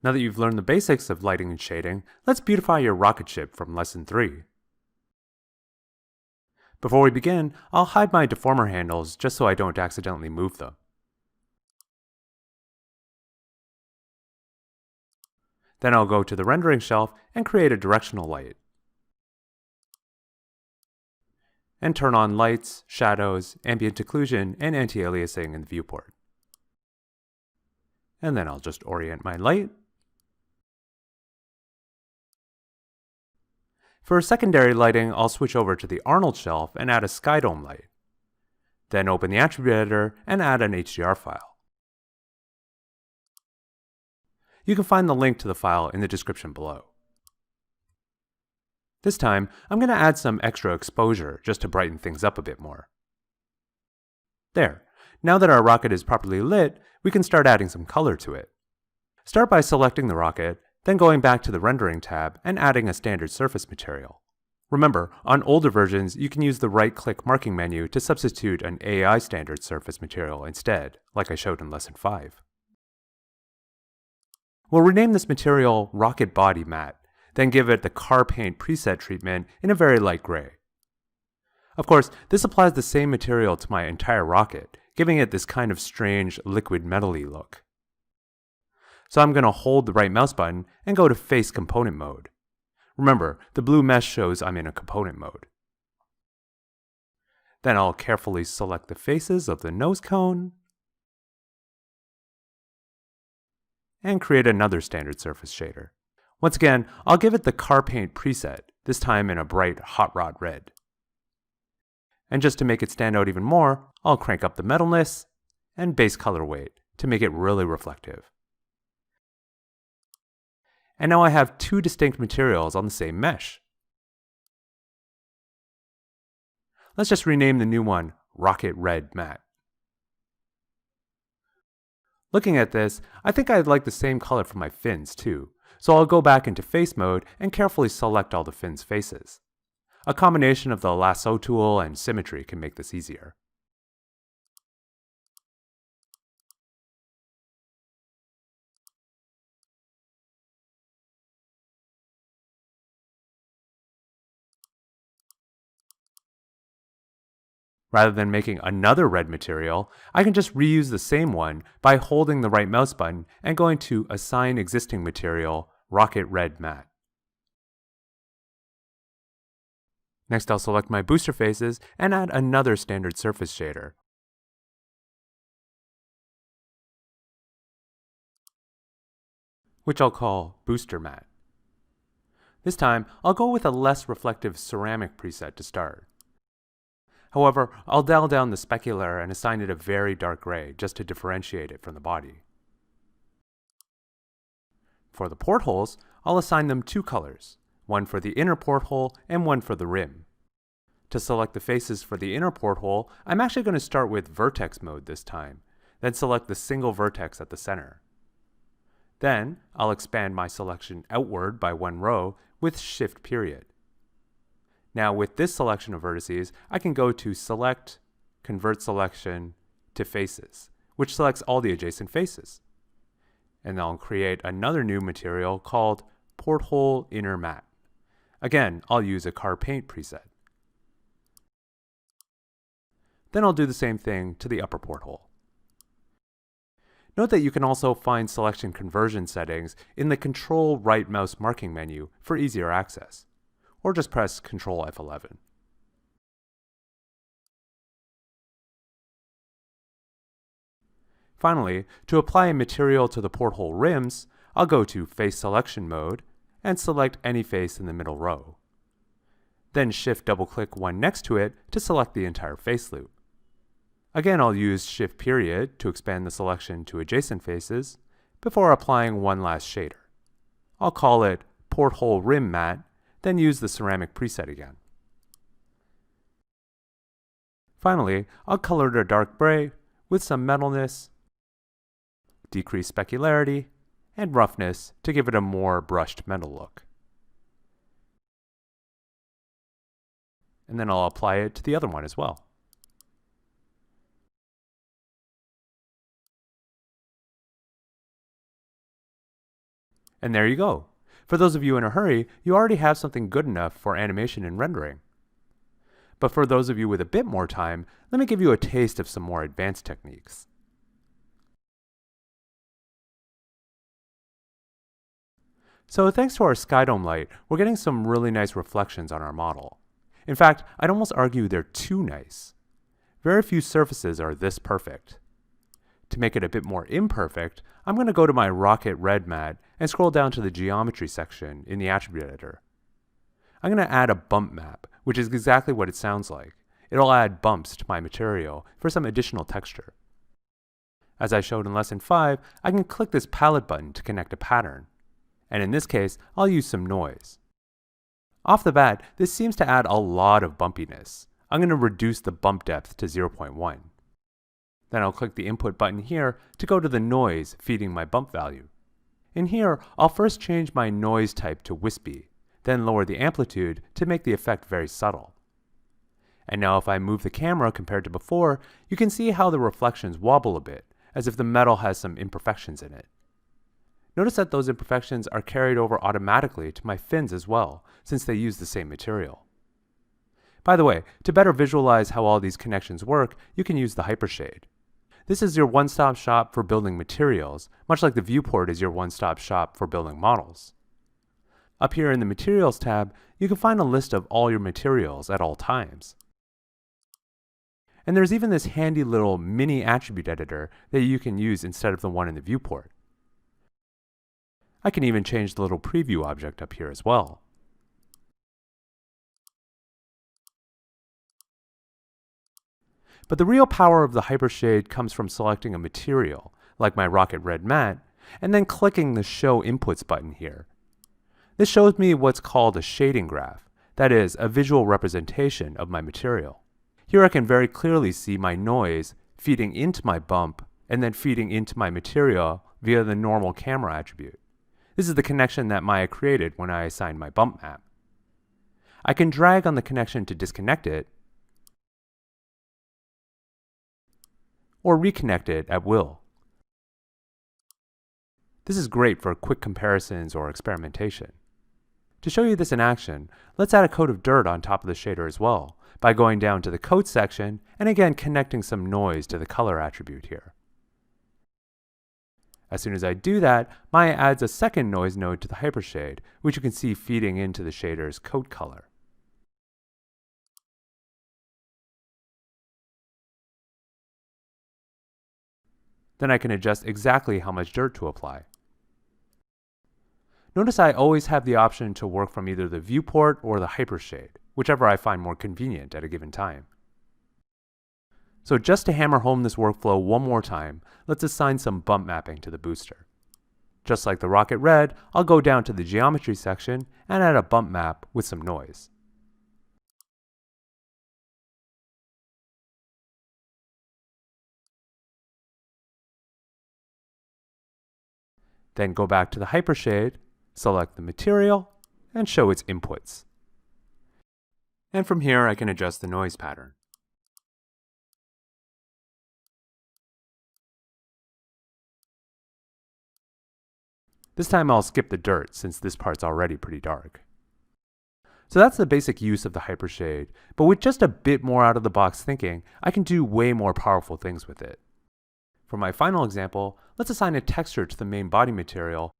Now that you've learned the basics of lighting and shading, let's beautify your rocket ship from Lesson 3. Before we begin, I'll hide my deformer handles just so I don't accidentally move them. Then I'll go to the rendering shelf and create a directional light. And turn on lights, shadows, ambient occlusion, and anti-aliasing in the viewport. And then I'll just orient my light. For secondary lighting, I'll switch over to the Arnold shelf and add a Skydome light. Then open the attribute editor and add an HDR file. You can find the link to the file in the description below. This time, I'm going to add some extra exposure just to brighten things up a bit more. There. Now that our rocket is properly lit, we can start adding some color to it. Start by selecting the rocket, then going back to the Rendering tab and adding a standard surface material. Remember, on older versions, you can use the right-click marking menu to substitute an AI standard surface material instead, like I showed in Lesson 5. We'll rename this material Rocket Body Matte, then give it the Car Paint preset treatment in a very light gray. Of course, this applies the same material to my entire rocket, giving it this kind of strange liquid metal-y look. So I'm going to hold the right mouse button and go to Face Component Mode. Remember, the blue mesh shows I'm in a component mode. Then I'll carefully select the faces of the nose cone and create another standard surface shader. Once again, I'll give it the Car Paint preset, this time in a bright hot rod red. And just to make it stand out even more, I'll crank up the metalness and base color weight to make it really reflective. And now I have two distinct materials on the same mesh. Let's just rename the new one Rocket Red Matte. Looking at this, I think I'd like the same color for my fins too, so I'll go back into face mode and carefully select all the fins' faces. A combination of the lasso tool and symmetry can make this easier. Rather than making another red material, I can just reuse the same one by holding the right mouse button and going to Assign Existing Material, Rocket Red Matte. Next, I'll select my booster faces and add another standard surface shader. Which I'll call Booster Matte. This time, I'll go with a less reflective ceramic preset to start. However, I'll dial down the specular and assign it a very dark gray just to differentiate it from the body. For the portholes, I'll assign them two colors, one for the inner porthole and one for the rim. To select the faces for the inner porthole, I'm actually going to start with vertex mode this time, then select the single vertex at the center. Then, I'll expand my selection outward by one row with Shift period. Now with this selection of vertices, I can go to Select, Convert Selection to Faces, which selects all the adjacent faces. And I'll create another new material called Porthole Inner Matte. Again, I'll use a Car Paint preset. Then I'll do the same thing to the upper porthole. Note that you can also find selection conversion settings in the Control right mouse marking menu for easier access, or just press Ctrl F11. Finally, to apply a material to the porthole rims, I'll go to Face Selection mode and select any face in the middle row. Then Shift double-click one next to it to select the entire face loop. Again, I'll use Shift period to expand the selection to adjacent faces before applying one last shader. I'll call it Porthole Rim Matte, then use the ceramic preset again. Finally, I'll color it a dark gray with some metalness, decrease specularity, and roughness to give it a more brushed metal look. And then I'll apply it to the other one as well. And there you go. For those of you in a hurry, you already have something good enough for animation and rendering. But for those of you with a bit more time, let me give you a taste of some more advanced techniques. So thanks to our Skydome light, we're getting some really nice reflections on our model. In fact, I'd almost argue they're too nice. Very few surfaces are this perfect. To make it a bit more imperfect, I'm going to go to my Rocket Red mat and scroll down to the geometry section in the attribute editor. I'm going to add a bump map, which is exactly what it sounds like. It'll add bumps to my material for some additional texture. As I showed in lesson 5, I can click this palette button to connect a pattern. And in this case, I'll use some noise. Off the bat, this seems to add a lot of bumpiness. I'm going to reduce the bump depth to 0.1. Then I'll click the input button here to go to the noise feeding my bump value. In here, I'll first change my noise type to wispy, then lower the amplitude to make the effect very subtle. And now if I move the camera compared to before, you can see how the reflections wobble a bit, as if the metal has some imperfections in it. Notice that those imperfections are carried over automatically to my fins as well, since they use the same material. By the way, to better visualize how all these connections work, you can use the Hypershade. This is your one-stop shop for building materials, much like the viewport is your one-stop shop for building models. Up here in the Materials tab, you can find a list of all your materials at all times. And there's even this handy little mini attribute editor that you can use instead of the one in the viewport. I can even change the little preview object up here as well. But the real power of the Hypershade comes from selecting a material, like my Rocket Red mat, and then clicking the Show Inputs button here. This shows me what's called a shading graph, that is, a visual representation of my material. Here I can very clearly see my noise feeding into my bump and then feeding into my material via the normal camera attribute. This is the connection that Maya created when I assigned my bump map. I can drag on the connection to disconnect it, or reconnect it at will. This is great for quick comparisons or experimentation. To show you this in action, let's add a coat of dirt on top of the shader as well, by going down to the coat section and again connecting some noise to the color attribute here. As soon as I do that, Maya adds a second noise node to the Hypershade, which you can see feeding into the shader's coat color. Then I can adjust exactly how much dirt to apply. Notice I always have the option to work from either the viewport or the Hypershade, whichever I find more convenient at a given time. So just to hammer home this workflow one more time, let's assign some bump mapping to the booster. Just like the Rocket Red, I'll go down to the geometry section and add a bump map with some noise. Then go back to the Hypershade, select the material, and show its inputs. And from here I can adjust the noise pattern. This time I'll skip the dirt since this part's already pretty dark. So that's the basic use of the Hypershade, but with just a bit more out-of-the-box thinking, I can do way more powerful things with it. For my final example, let's assign a texture to the main body material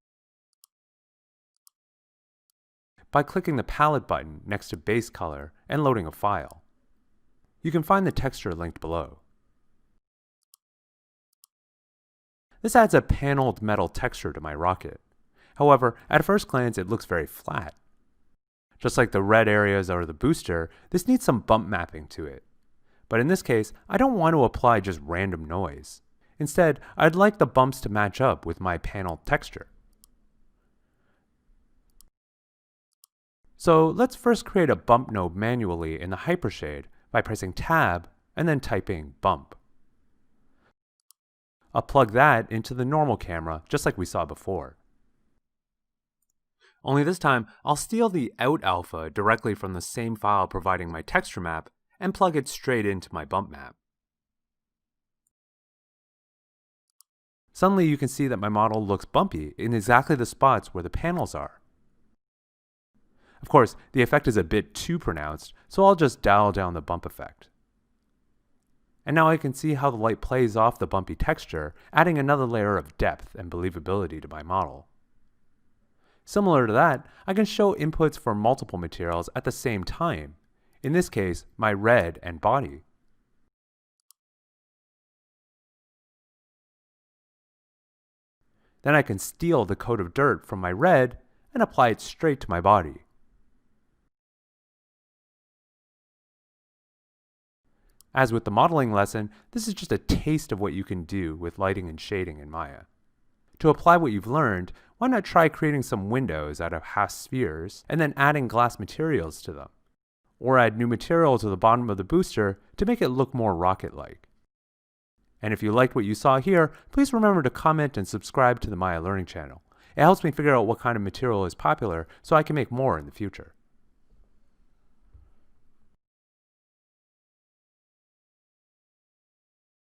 by clicking the palette button next to base color and loading a file. You can find the texture linked below. This adds a paneled metal texture to my rocket. However, at first glance it looks very flat. Just like the red areas or the booster, this needs some bump mapping to it. But in this case, I don't want to apply just random noise. Instead, I'd like the bumps to match up with my paneled texture. So let's first create a bump node manually in the Hypershade by pressing Tab and then typing bump. I'll plug that into the normal camera just like we saw before. Only this time, I'll steal the out alpha directly from the same file providing my texture map and plug it straight into my bump map. suddenly you can see that my model looks bumpy in exactly the spots where the panels are. Of course, the effect is a bit too pronounced, so I'll just dial down the bump effect. And now I can see how the light plays off the bumpy texture, adding another layer of depth and believability to my model. Similar to that, I can show inputs for multiple materials at the same time, in this case, my red and body. Then I can steal the coat of dirt from my red and apply it straight to my body. As with the modeling lesson, this is just a taste of what you can do with lighting and shading in Maya. To apply what you've learned, why not try creating some windows out of half spheres and then adding glass materials to them? Or add new material to the bottom of the booster to make it look more rocket-like. And if you liked what you saw here, please remember to comment and subscribe to the Maya Learning channel. It helps me figure out what kind of material is popular so I can make more in the future.